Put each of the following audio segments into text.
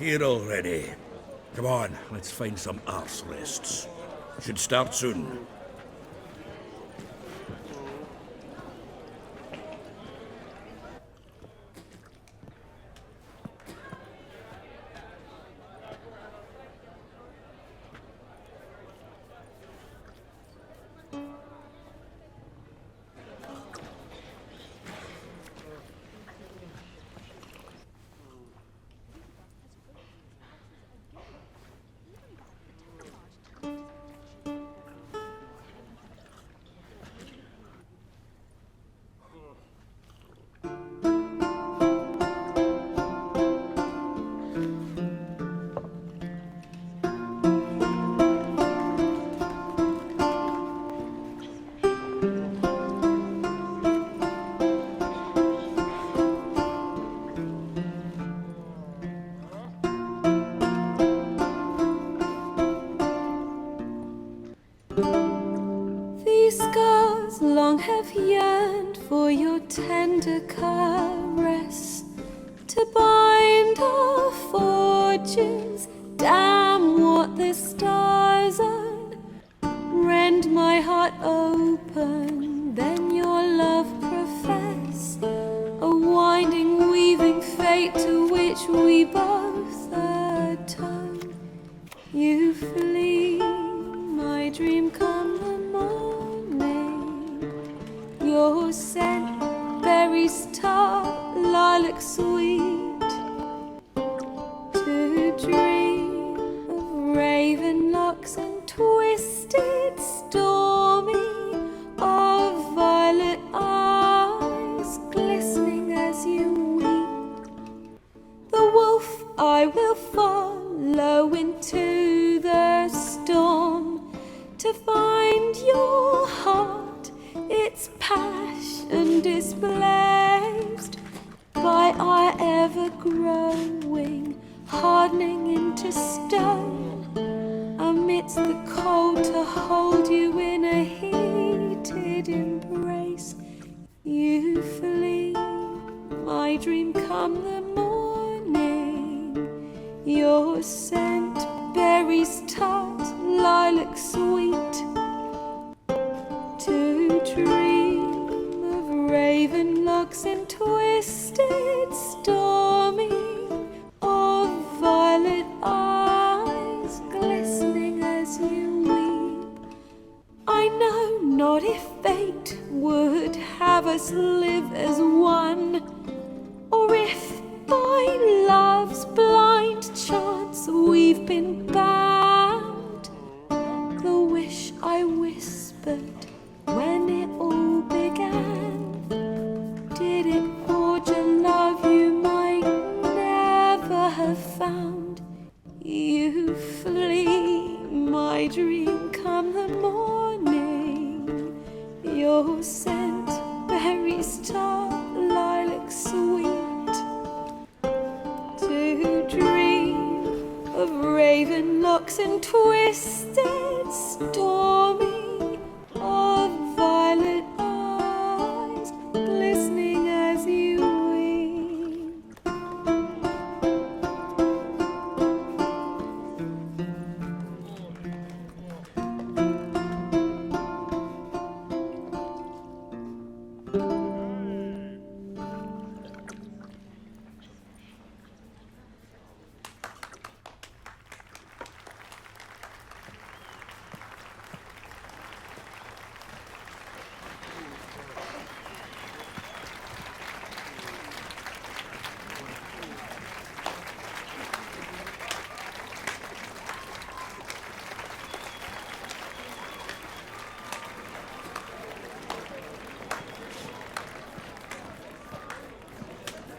here already. Come on, let's find some arse rests. Should start soon. These scars long have yearned for your tender caress, to bind our fortunes. Damn what the stars are. Rend my heart open, then your love profess, a winding, weaving fate to which we both atone. You flee, my dream come the morning. Your scent, berries tart, lilac sweet. To dream of raven locks and twisted, stormy, of violet eyes glistening as you weep. The wolf I will follow into the storm, to find your heart, its passion displaced by our ever-growing, hardening into stone, amidst the cold to hold you in a heated embrace. You flee, my dream come the morning, your scent, berries tart, lilac sweet. To dream of raven locks and twisted, stormy, of violet eyes glistening as you weep. I know not if fate would have us live as one, or if by love's blind chance we've been bound. The wish I whispered when it all began, did it forge a love you might never have found? You flee, my dream come the morning, your scent, berries tart, lilac sweet. To dream of raven locks and twisted, stormy, of violet eyes glistening as you weep.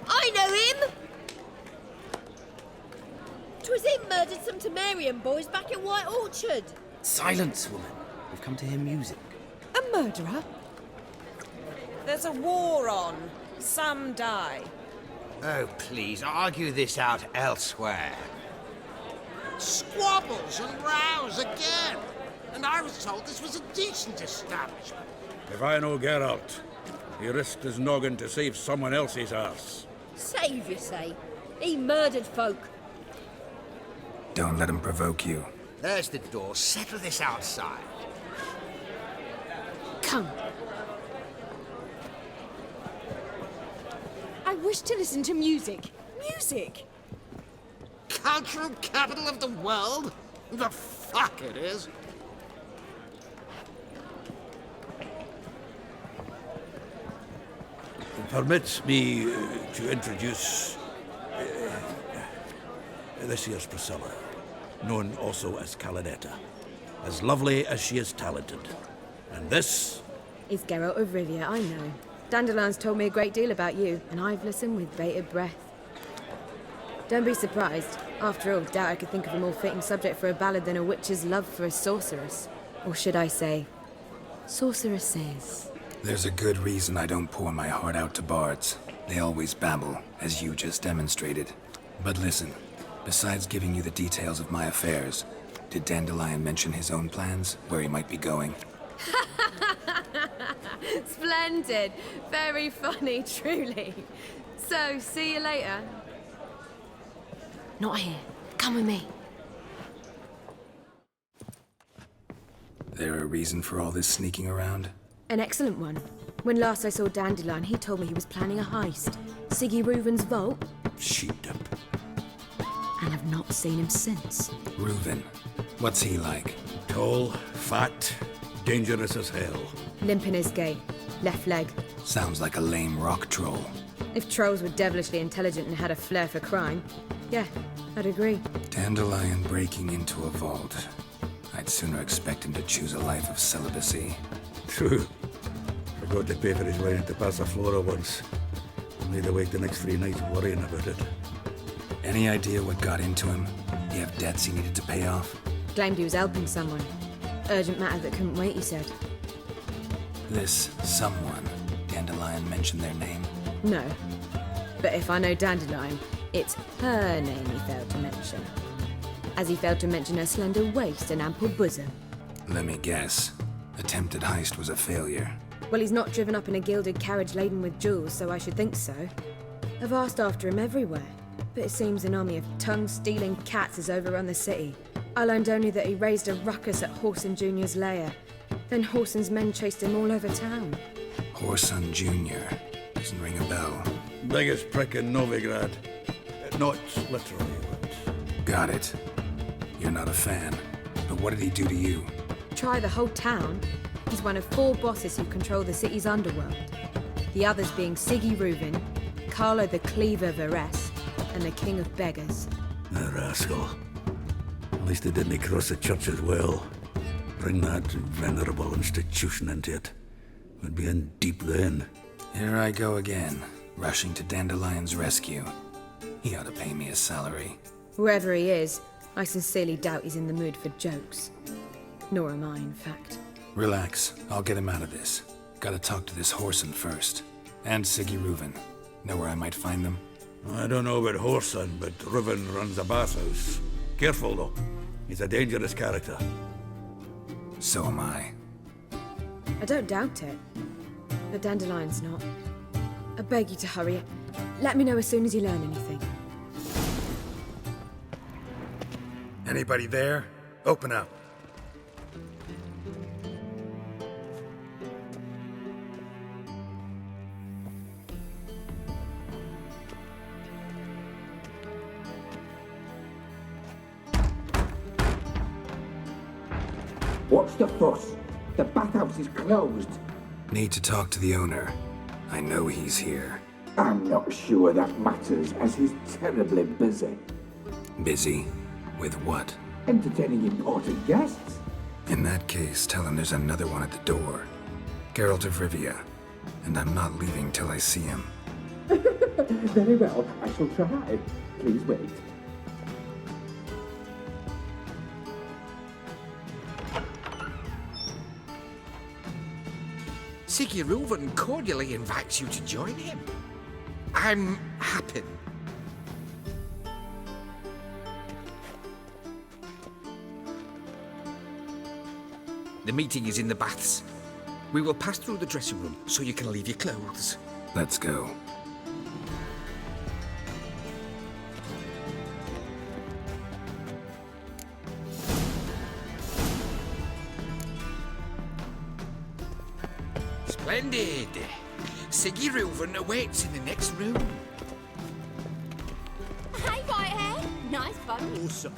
I know him! 'Twas him murdered some Temerian boys back in White Orchard. Silence, woman. We've come to hear music. A murderer? There's a war on. Some die. Oh, please, argue this out elsewhere. Squabbles and rows again. And I was told this was a decent establishment. If I know Geralt, he risked his noggin to save someone else's arse. Save, you say? He murdered folk. Don't let him provoke you. There's the door. Settle this outside. Come. I wish to listen to music. Music? Cultural capital of the world? The fuck it is. Permit me to introduce this here's Priscilla, known also as Calinetta. As lovely as she is talented. And this? It's Geralt of Rivia, I know. Dandelion's told me a great deal about you, and I've listened with bated breath. Don't be surprised. After all, doubt I could think of a more fitting subject for a ballad than a witch's love for a sorceress. Or should I say, sorceresses. There's a good reason I don't pour my heart out to bards. They always babble, as you just demonstrated. But listen, besides giving you the details of my affairs, did Dandelion mention his own plans, where he might be going? Splendid. Very funny, truly. So, see you later. Not here. Come with me. There a reason for all this sneaking around? An excellent one. When last I saw Dandelion, he told me he was planning a heist. Siggy Reuven's vault. Sheep-dip. And I've not seen him since. Reuven. What's he like? Tall, fat, dangerous as hell. Limp in his gait. Left leg. Sounds like a lame rock troll. If trolls were devilishly intelligent and had a flair for crime, yeah, I'd agree. Dandelion breaking into a vault. I'd sooner expect him to choose a life of celibacy. True. Forgot to pay for his wine at the Passaflora once. Made awake the next 3 nights worrying about it. Any idea what got into him? Do you have debts he needed to pay off? Claimed he was helping someone. Urgent matter that couldn't wait, he said. This someone, Dandelion mentioned their name? No. But if I know Dandelion, it's her name he failed to mention. As he failed to mention her slender waist and ample bosom. Let me guess. Attempted heist was a failure. Well, he's not driven up in a gilded carriage laden with jewels, so I should think so. I've asked after him everywhere, but it seems an army of tongue-stealing cats has overrun the city. I learned only that he raised a ruckus at Whoreson Jr.'s lair. Then Whoreson's men chased him all over town. Whoreson Jr. Doesn't ring a bell. Biggest prick in Novigrad. Not literally, but... Got it. You're not a fan. But what did he do to you? Try the whole town. He's one of 4 bosses who control the city's underworld. The others being Siggy Reuven, Carlo the Cleaver Varese, and the King of Beggars. The rascal. At least they didn't cross the church as well. Bring that venerable institution into it. We'd be in deep then. Here I go again, rushing to Dandelion's rescue. He ought to pay me a salary. Whoever he is, I sincerely doubt he's in the mood for jokes. Nor am I, in fact. Relax, I'll get him out of this. Gotta talk to this Whoreson first. And Siggy Reuven. Know where I might find them? I don't know about Whoreson, but Reuven runs a bathhouse. Careful, though. He's a dangerous character. So am I. I don't doubt it. But Dandelion's not. I beg you to hurry. Let me know as soon as you learn anything. Anybody there? Open up. What's the fuss? The bathhouse is closed. Need to talk to the owner. I know he's here. I'm not sure that matters, as he's terribly busy. Busy? With what? Entertaining important guests. In that case, tell him there's another one at the door. Geralt of Rivia. And I'm not leaving till I see him. Very well, I shall try. Please wait. Siggy Reuven cordially invites you to join him. I'm happy. The meeting is in the baths. We will pass through the dressing room so you can leave your clothes. Let's go. Splendid. Siggy Reuven awaits in the next room. Hey, Whitehair. Nice bun. Awesome.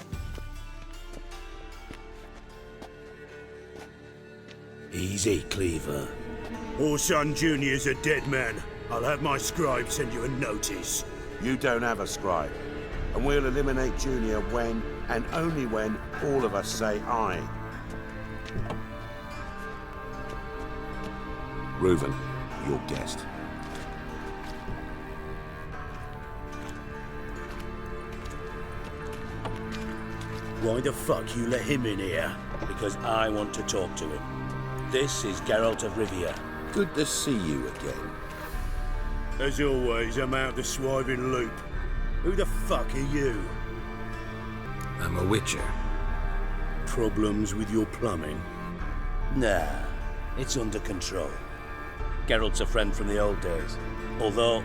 Easy, Cleaver. Orson Jr.'s a dead man. I'll have my scribe send you a notice. You don't have a scribe. And we'll eliminate Junior when, and only when, all of us say aye. Reuven, your guest. Why the fuck you let him in here? Because I want to talk to him. This is Geralt of Rivia. Good to see you again. As always, I'm out the swiving loop. Who the fuck are you? I'm a witcher. Problems with your plumbing? Nah, it's under control. Geralt's a friend from the old days. Although...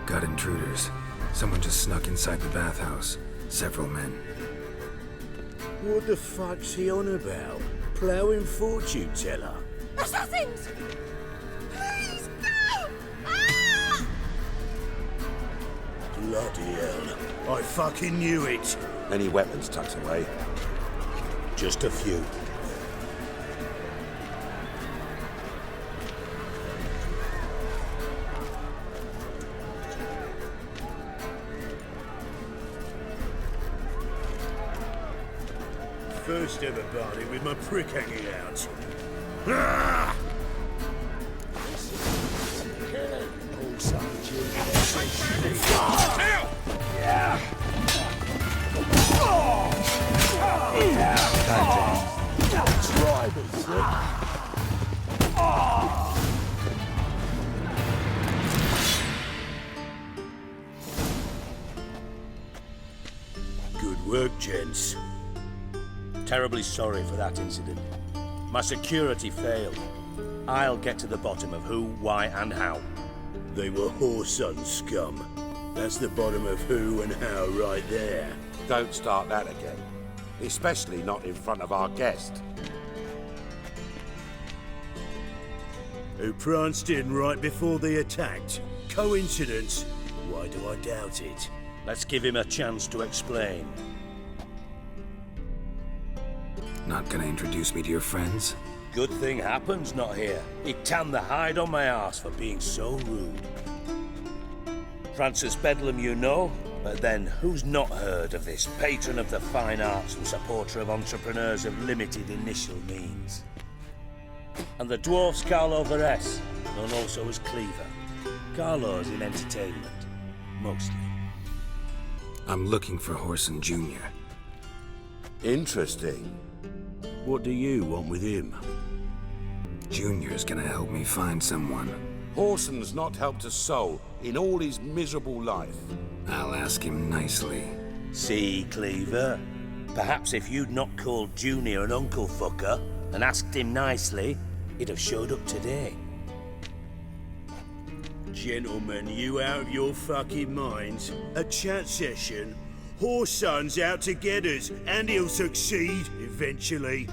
Got intruders. Someone just snuck inside the bathhouse. Several men. What the fuck's he on about? Ploughing fortune teller? Assassins! Please, no! Ah! Bloody hell. I fucking knew it. Any weapons tucked away? Just a few. First ever party with my prick hanging out. Ah! Good work, gents. Terribly sorry for that incident. My security failed. I'll get to the bottom of who, why, and how. They were Whoreson scum. That's the bottom of who and how right there. Don't start that again. Especially not in front of our guest. Who pranced in right before they attacked. Coincidence? Why do I doubt it? Let's give him a chance to explain. Not gonna introduce me to your friends? Good thing happens not here. He tanned the hide on my arse for being so rude. Francis Bedlam you know, but then who's not heard of this patron of the fine arts and supporter of entrepreneurs of limited initial means? And the dwarf's Carlo Varese, known also as Cleaver. Carlo's in entertainment, mostly. I'm looking for Whoreson Jr. Interesting. What do you want with him? Junior's gonna help me find someone. Whoreson's not helped a soul in all his miserable life. I'll ask him nicely. See, Cleaver? Perhaps if you'd not called Junior an uncle fucker and asked him nicely, he'd have showed up today. Gentlemen, you out of your fucking minds? A chat session? Whoreson's out to get us, and he'll succeed eventually.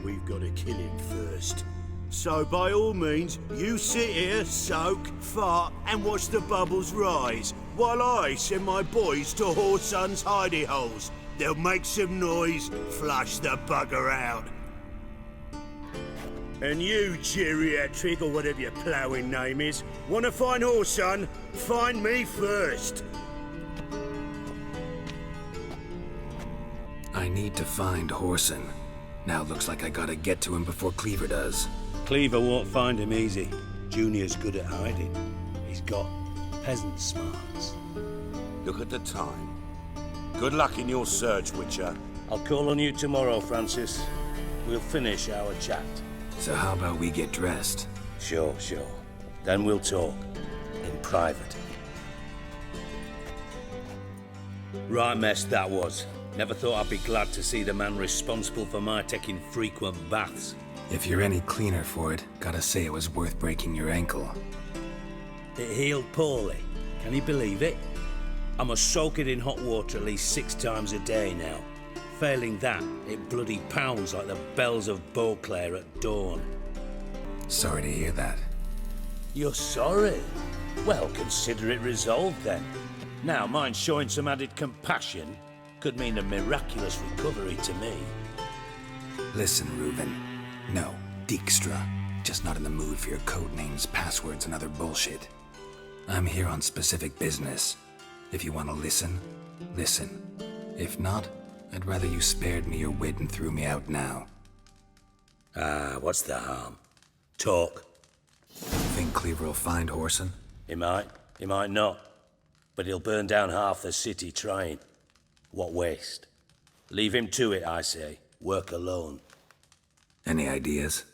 We've got to kill him first. So by all means, you sit here, soak, fart, and watch the bubbles rise, while I send my boys to Whoreson's hidey holes. They'll make some noise, flush the bugger out. And you, geriatric, or whatever your ploughing name is, want to find Whoreson? Find me first. I need to find Whoreson. Now looks like I gotta get to him before Cleaver does. Cleaver won't find him easy. Junior's good at hiding. He's got peasant smarts. Look at the time. Good luck in your search, Witcher. I'll call on you tomorrow, Francis. We'll finish our chat. So how about we get dressed? Sure. Then we'll talk. In private. Right mess that was. Never thought I'd be glad to see the man responsible for my taking frequent baths. If you're any cleaner for it, gotta say it was worth breaking your ankle. It healed poorly. Can you believe it? I must soak it in hot water at least 6 times a day now. Failing that, it bloody pounds like the bells of Beauclair at dawn. Sorry to hear that. You're sorry? Well, consider it resolved then. Now, mind showing some added compassion could mean a miraculous recovery to me. Listen, Reuben. No, Dijkstra. Just not in the mood for your code names, passwords, and other bullshit. I'm here on specific business. If you want to listen, listen. If not, I'd rather you spared me your wit and threw me out now. What's the harm? Talk. Think Cleaver will find Whoreson? He might not. But he'll burn down half the city trying. What waste? Leave him to it, I say. Work alone. Any ideas?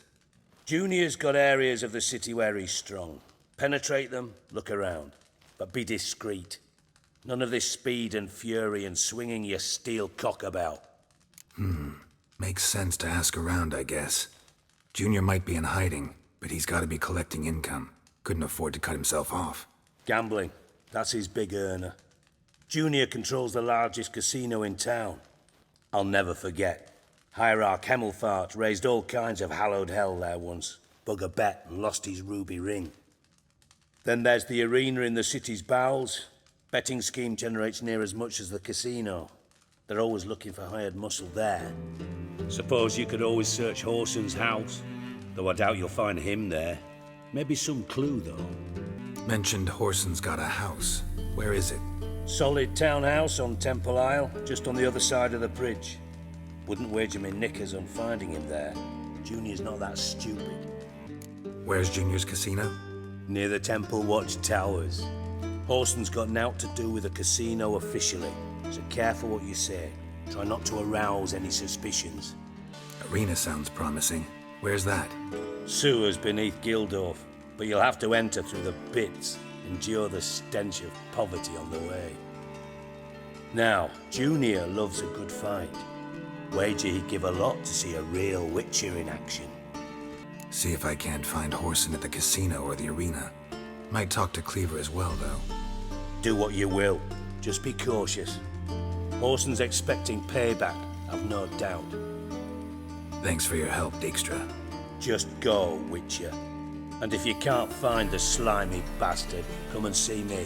Junior's got areas of the city where he's strong. Penetrate them, look around. But be discreet. None of this speed and fury and swinging your steel cock about. Makes sense to ask around, I guess. Junior might be in hiding, but he's got to be collecting income. Couldn't afford to cut himself off. Gambling. That's his big earner. Junior controls the largest casino in town. I'll never forget. Hierarch Hemmelfart raised all kinds of hallowed hell there once. Bug a bet and lost his ruby ring. Then there's the arena in the city's bowels. Betting scheme generates near as much as the casino. They're always looking for hired muscle there. Suppose you could always search Whoreson's house. Though I doubt you'll find him there. Maybe some clue, though. Mentioned Whoreson's got a house. Where is it? Solid townhouse on Temple Isle, just on the other side of the bridge. Wouldn't wager me knickers on finding him there. Junior's not that stupid. Where's Junior's casino? Near the Temple Watch Towers. Whoreson's got naught to do with the casino officially, so careful what you say. Try not to arouse any suspicions. Arena sounds promising. Where's that? Sewers beneath Gildorf, but you'll have to enter through the pits, endure the stench of poverty on the way. Now, Junior loves a good fight. Wager he'd give a lot to see a real Witcher in action. See if I can't find Whoreson at the casino or the arena. Might talk to Cleaver as well, though. Do what you will. Just be cautious. Whoreson's expecting payback, I've no doubt. Thanks for your help, Dijkstra. Just go, Witcher. And if you can't find the slimy bastard, come and see me.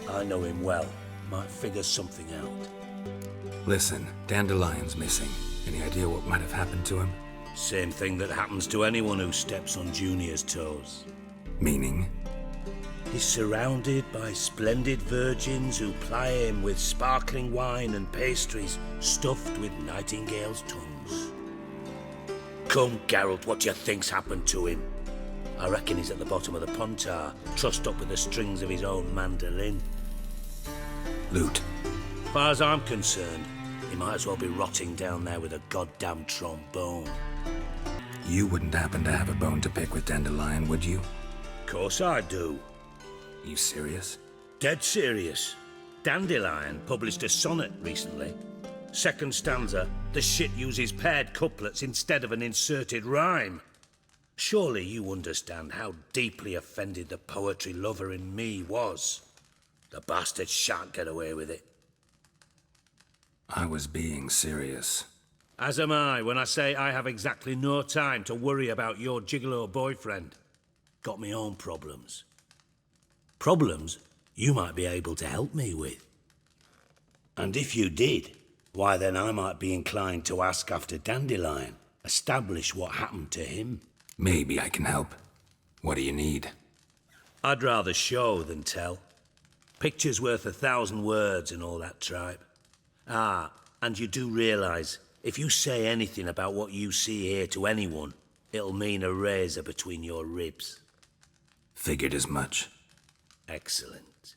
I know him well. Might figure something out. Listen, Dandelion's missing. Any idea what might have happened to him? Same thing that happens to anyone who steps on Junior's toes. Meaning? He's surrounded by splendid virgins who ply him with sparkling wine and pastries stuffed with nightingales' tongues. Come, Geralt, what do you think's happened to him? I reckon he's at the bottom of the Pontar, trussed up with the strings of his own mandolin. Loot. As far as I'm concerned, he might as well be rotting down there with a goddamn trombone. You wouldn't happen to have a bone to pick with Dandelion, would you? Course I do. You serious? Dead serious. Dandelion published a sonnet recently. Second stanza, the shit uses paired couplets instead of an inserted rhyme. Surely you understand how deeply offended the poetry lover in me was. The bastard shan't get away with it. I was being serious. As am I when I say I have exactly no time to worry about your gigolo boyfriend. Got me own problems. Problems you might be able to help me with. And if you did, why then I might be inclined to ask after Dandelion, establish what happened to him. Maybe I can help. What do you need? I'd rather show than tell. Picture's worth 1,000 words and all that tripe. Ah, and you do realise, if you say anything about what you see here to anyone, it'll mean a razor between your ribs. Figured as much. Excellent.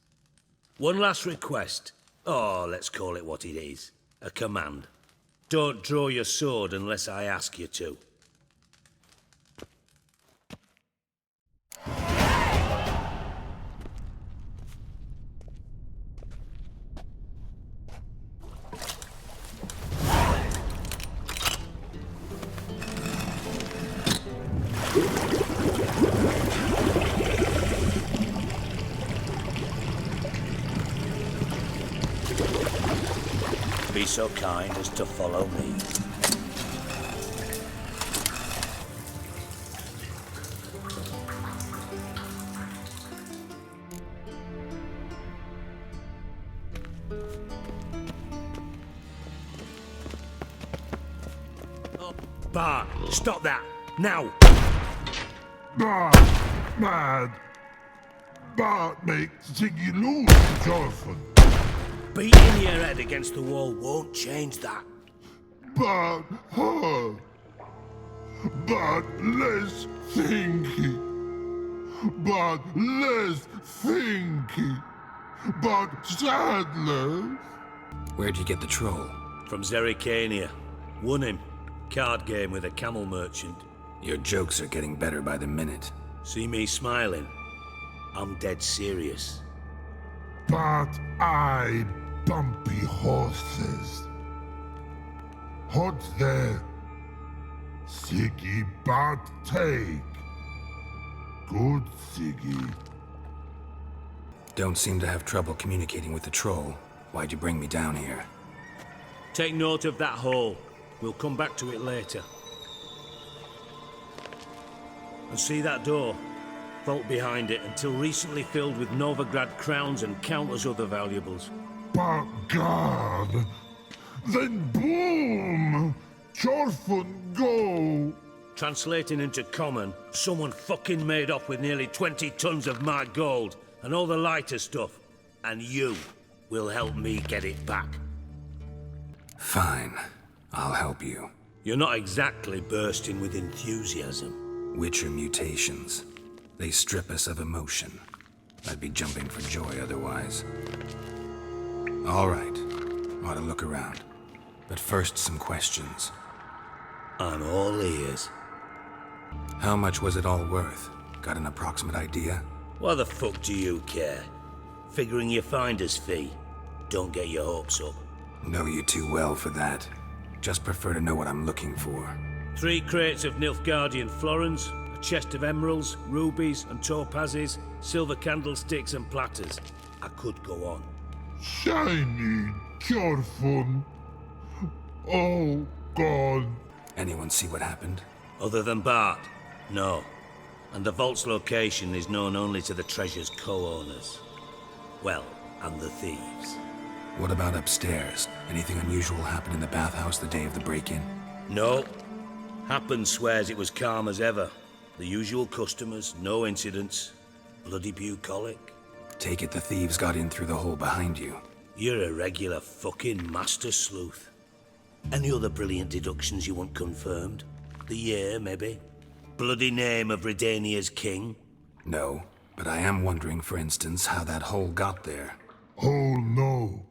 One last request. Oh, let's call it what it is. A command. Don't draw your sword unless I ask you to. Be so kind as to follow me. Bart, stop that! Now! Mad! Bart makes Ziggy lose his orphan. Beating your head against the wall won't change that. But her. But less thinky. But less thinky. But sadless. Where'd you get the troll? From Zerrikania. Won him. Card game with a camel merchant. Your jokes are getting better by the minute. See me smiling? I'm dead serious. But I bumpy horses. Hot there. Siggy but take. Good Siggy. Don't seem to have trouble communicating with the troll. Why'd you bring me down here? Take note of that hole. We'll come back to it later. And see that door? Vault behind it, until recently filled with Novigrad crowns and countless other valuables. But God, then boom! Chorfun go! Translating into common, someone fucking made off with nearly 20 tons of my gold, and all the lighter stuff. And you will help me get it back. Fine. I'll help you. You're not exactly bursting with enthusiasm. Witcher mutations. They strip us of emotion. I'd be jumping for joy otherwise. All right. Ought to look around. But first, some questions. I'm all ears. How much was it all worth? Got an approximate idea? Why the fuck do you care? Figuring your finder's fee. Don't get your hopes up. Know you too well for that. Just prefer to know what I'm looking for. 3 crates of Nilfgaardian florins, a chest of emeralds, rubies and topazes, silver candlesticks and platters. I could go on. Shiny Chorfun. Oh, God. Anyone see what happened? Other than Bart? No. And the vault's location is known only to the treasure's co-owners. Well, and the thieves. What about upstairs? Anything unusual happen in the bathhouse the day of the break-in? No. Happen swears it was calm as ever. The usual customers, no incidents. Bloody bucolic. Take it the thieves got in through the hole behind you. You're a regular fucking master sleuth. Any other brilliant deductions you want confirmed? The year, maybe? Bloody name of Redania's king? No, but I am wondering, for instance, how that hole got there. Hole no.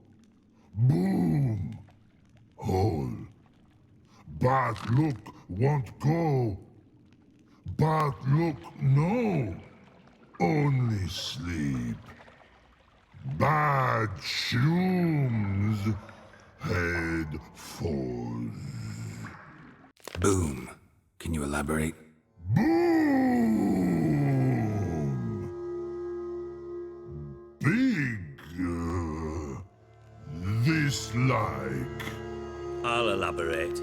Boom. Hole. But look won't go. But look no. Only sleep. Bad shrooms. Head falls. Boom. Can you elaborate? Boom! Big. This like. I'll elaborate.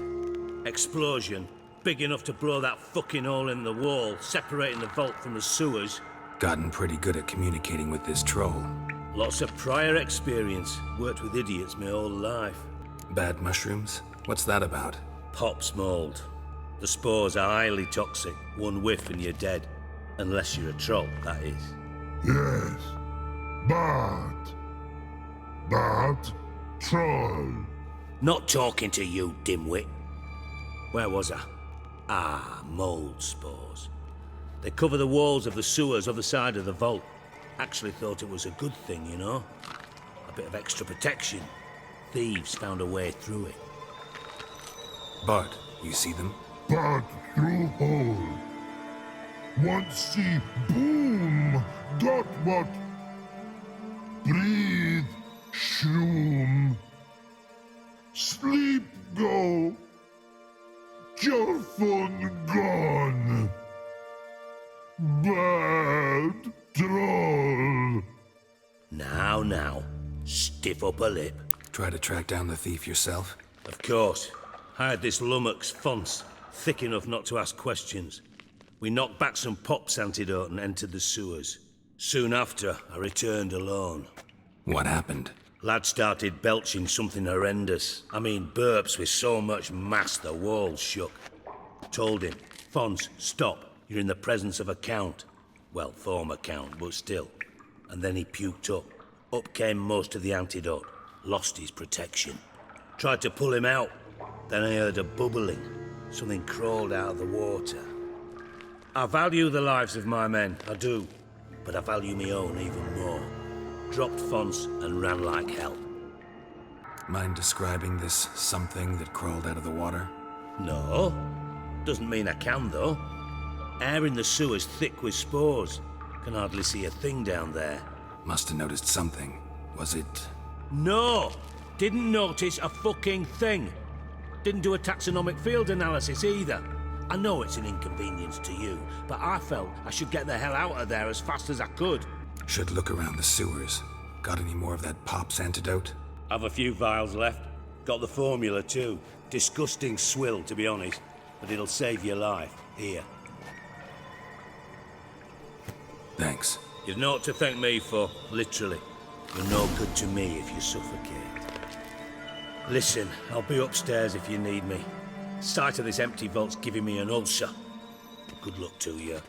Explosion. Big enough to blow that fucking hole in the wall, separating the vault from the sewers. Gotten pretty good at communicating with this troll. Lots of prior experience. Worked with idiots my whole life. Bad mushrooms? What's that about? Pops mold. The spores are highly toxic. One whiff and you're dead. Unless you're a troll, that is. Yes. But. Troll. Not talking to you, dimwit. Where was I? Ah, mold spores. They cover the walls of the sewers other side of the vault. Actually thought it was a good thing, you know? A bit of extra protection. Thieves found a way through it. Bart, you see them? But through hole. Want see boom. Got what? Breathe. Shroom. Sleep go. Your phone gone. Bad troll. Now. Stiff up a lip. Try to track down the thief yourself? Of course. Hired this lummox, Fonce, thick enough not to ask questions. We knocked back some Pop's antidote and entered the sewers. Soon after, I returned alone. What happened? Lad started belching something horrendous. I mean, burps with so much mass the walls shook. told him, Fons, stop. You're in the presence of a count. Well, former count, but still. And then he puked up. Up came most of the antidote. Lost his protection. Tried to pull him out. Then I heard a bubbling. Something crawled out of the water. I value the lives of my men, I do. But I value my own even more. Dropped Fons and ran like hell. Mind describing this something that crawled out of the water? No. Doesn't mean I can, though. Air in the sewer's thick with spores. Can hardly see a thing down there. Must have noticed something. Was it... No! Didn't notice a fucking thing. Didn't do a taxonomic field analysis either. I know it's an inconvenience to you, but I felt I should get the hell out of there as fast as I could. Should look around the sewers. Got any more of that Pop's antidote? Have a few vials left. Got the formula too. Disgusting swill, to be honest. But it'll save your life. Here. Thanks. You've naught to thank me for, literally. You're no good to me if you suffocate. Listen, I'll be upstairs if you need me. Sight of this empty vault's giving me an ulcer. Good luck to you.